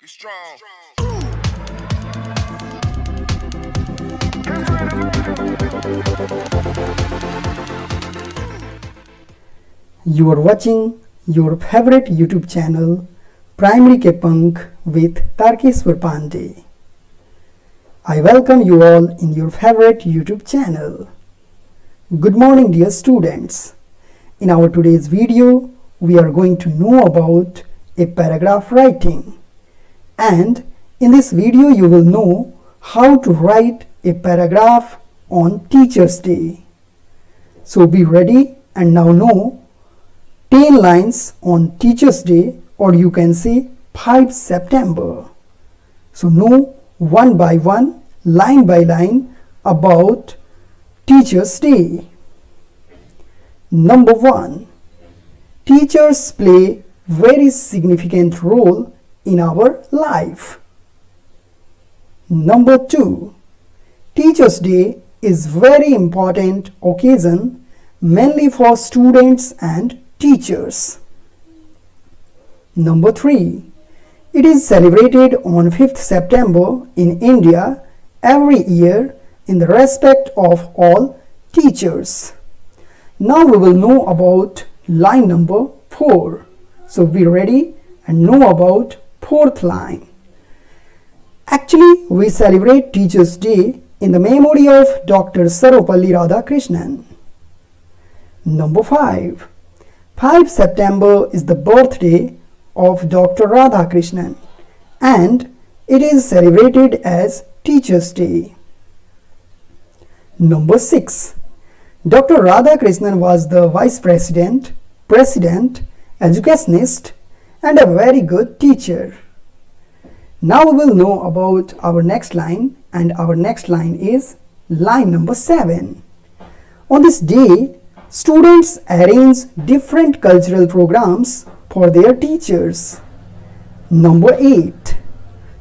strong. You are watching your favorite YouTube channel, Primary K Pankh with Tarkeshwar Pandey. I welcome you all in your favorite YouTube channel. Good morning, dear students. In our today's video, we are going to know about a paragraph writing. And in this video, you will know how to write a paragraph on Teachers' Day. So be ready and now know 10 lines on Teachers' Day, or you can say 5 September. So know one by one, line by line about Teachers' Day. Number 1. Teachers play very significant role in our life. Number 2. Teachers' Day is very important occasion mainly for students and teachers. Number 3. It is celebrated on 5th September in India every year in the respect of all teachers. Now we will know about line number 4. So be ready and know about 4th line. Actually, we celebrate Teachers' Day in the memory of Dr. Sarvepalli Radhakrishnan. Number 5. 5 September is the birthday of Dr. Radhakrishnan and it is celebrated as Teachers' Day. Number 6. Dr. Radhakrishnan was the Vice President, educationist and a very good teacher. Now we will know about our next line, and our next line is line number 7. On this day, students arrange different cultural programs for their teachers. Number 8.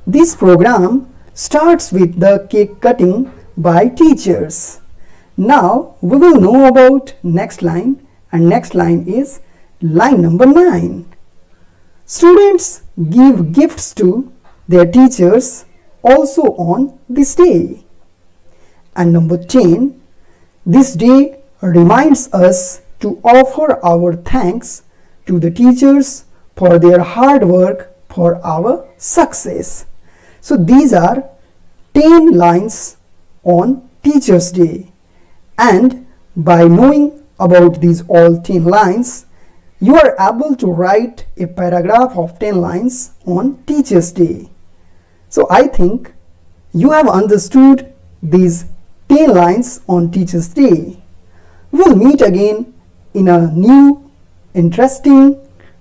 This program starts with the cake cutting by teachers. Now we will know about next line, and next line is line number 9. Students give gifts to their teachers also on this day. And number 10. This day reminds us to offer our thanks to the teachers for their hard work for our success. So these are 10 lines on Teachers' Day. And by knowing about these all 10 lines, you are able to write a paragraph of 10 lines on Teachers' Day. So I think you have understood these 10 lines on Teachers' Day. We will meet again in a new interesting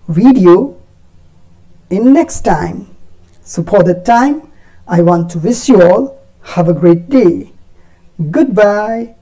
video in next time. So for that time, I want to wish you all have a great day. Goodbye.